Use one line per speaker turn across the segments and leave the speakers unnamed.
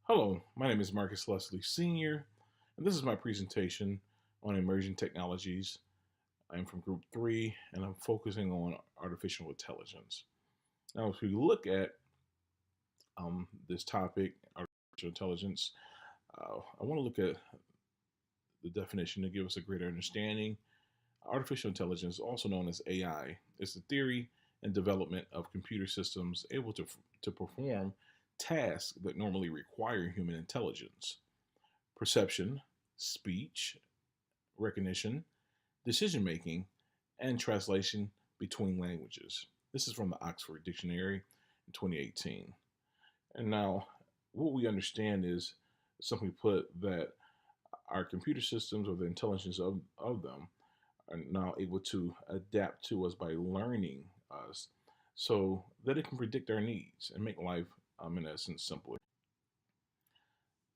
Hello, my name is Marcus Leslie Sr., and this is my presentation on emerging technologies. I'm from Group 3, and I'm focusing on artificial intelligence. Now, if we look at this topic, artificial intelligence, I want to look at the definition to give us a greater understanding. Artificial intelligence, also known as AI, is the theory and development of computer systems able to perform tasks that normally require human intelligence, perception, speech, recognition, decision making, and translation between languages. This is from the Oxford Dictionary in 2018. And now, what we understand is, simply put, that our computer systems or the intelligence of them are now able to adapt to us by learning us so that it can predict our needs and make life, in essence, simpler.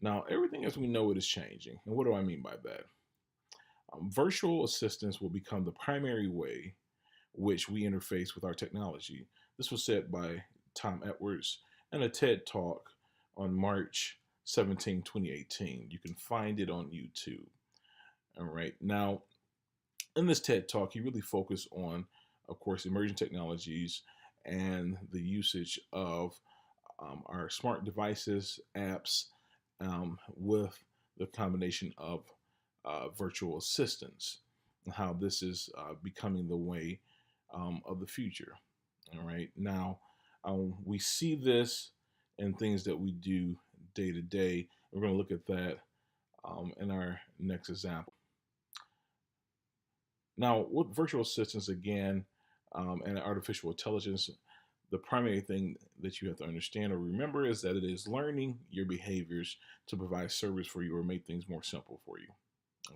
Now, everything as we know it is changing. And what do I mean by that? Virtual assistants will become the primary way which we interface with our technology. This was said by Tom Edwards in a TED Talk on March 17, 2018. You can find it on YouTube. All right. Now, in this TED Talk, he really focused on, of course, emerging technologies and the usage of our smart devices, apps, with the combination of virtual assistants, and how this is becoming the way of the future. All right. Now, we see this in things that we do day to day. We're going to look at that in our next example. Now, with virtual assistants, again, and artificial intelligence, the primary thing that you have to understand or remember is that it is learning your behaviors to provide service for you or make things more simple for you.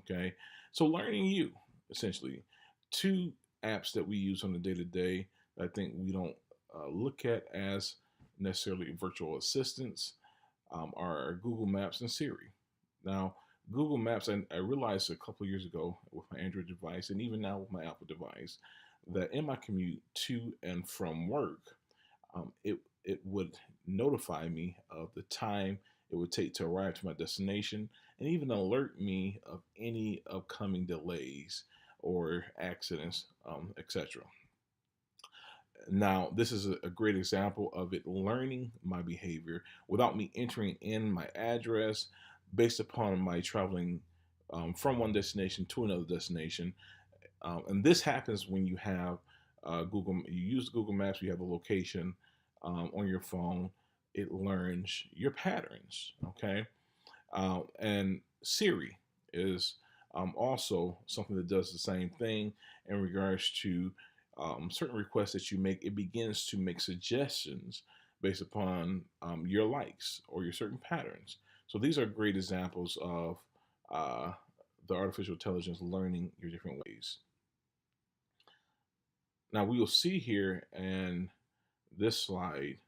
Okay. So, learning you, essentially, two apps that we use on a day to day that I think we don't look at as necessarily virtual assistants are Google Maps and Siri. Now, Google Maps, I realized a couple of years ago with my Android device, and even now with my Apple device, that in my commute to and from work, it would notify me of the time it would take to arrive to my destination, and even alert me of any upcoming delays or accidents, etc. Now, this is a great example of it learning my behavior without me entering in my address based upon my traveling from one destination to another destination. And this happens when you have you use Google Maps, you have a location on your phone, it learns your patterns. Okay. And Siri is also something that does the same thing in regards to certain requests that you make. It begins to make suggestions based upon your likes or your certain patterns. So these are great examples of uh, the artificial intelligence learning your different ways. Now we will see here in this slide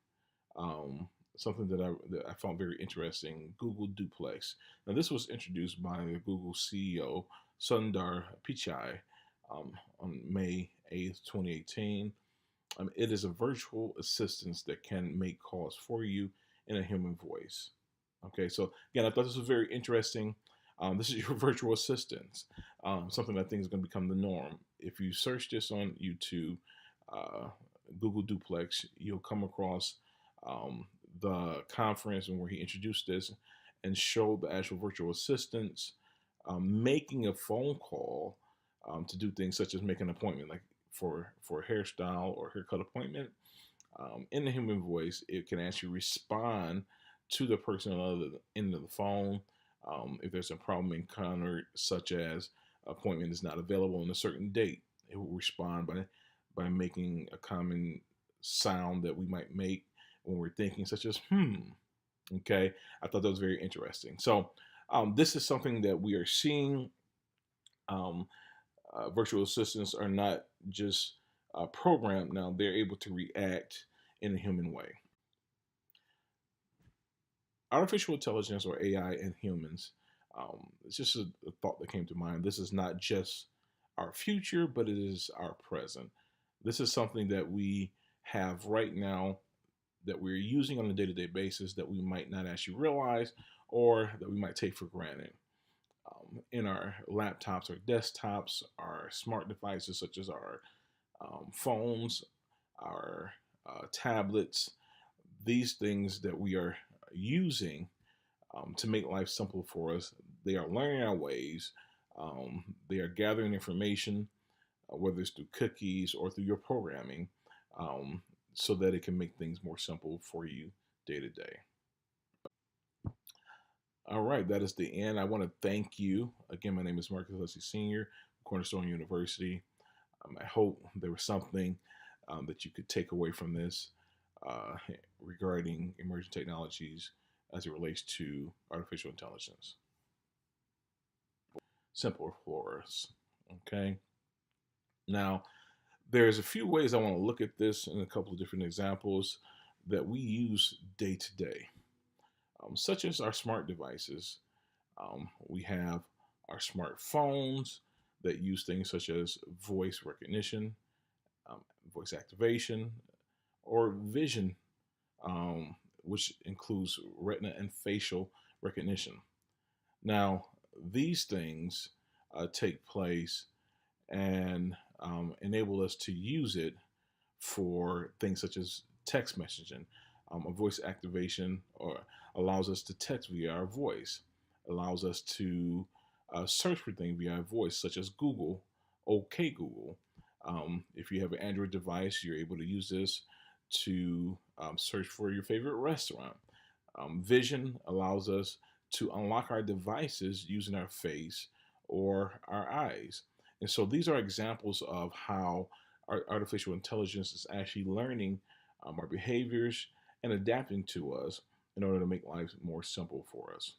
something that I found very interesting: Google Duplex. Now this was introduced by the Google CEO Sundar Pichai on May 8th, 2018. It is a virtual assistant that can make calls for you in a human voice. Okay, so again, I thought this was very interesting. This is your virtual assistant, something I think is going to become the norm. If you search this on YouTube, uh, Google Duplex, you'll come across um, the conference and where he introduced this and showed the actual virtual assistants making a phone call to do things such as make an appointment, like for a hairstyle or haircut appointment. In the human voice, it can actually respond to the person on the other end of the phone. If there's a problem encountered, such as appointment is not available on a certain date, it will respond by making a common sound that we might make when we're thinking, such as "hmm." Okay, I thought that was very interesting. So this is something that we are seeing. Um, Virtual assistants are not just programmed now; they're able to react in a human way. Artificial intelligence, or AI, and humans. It's just a thought that came to mind. This is not just our future, but it is our present. This is something that we have right now that we're using on a day-to-day basis that we might not actually realize or that we might take for granted. In our laptops or desktops, our smart devices such as our phones, our tablets, these things that we are using to make life simple for us, they are learning our ways. They are gathering information, whether it's through cookies or through your programming, um, so that it can make things more simple for you day to day. All right, that is the end. I want to thank you. Again, my name is Marcus Leslie Sr., Cornerstone University. I hope there was something that you could take away from this regarding emerging technologies as it relates to artificial intelligence. Simpler for us. Okay. Now, there's a few ways I want to look at this in a couple of different examples that we use day to day, such as our smart devices. We have our smartphones that use things such as voice recognition, um, voice activation, or vision, which includes retina and facial recognition. Now, these things take place and enable us to use it for things such as text messaging. A voice activation or allows us to text via our voice, allows us to search for things via our voice, such as Google, OK Google. If you have an Android device, you're able to use this to search for your favorite restaurant. Vision allows us to unlock our devices using our face or our eyes. And so these are examples of how artificial intelligence is actually learning our behaviors and adapting to us in order to make life more simple for us.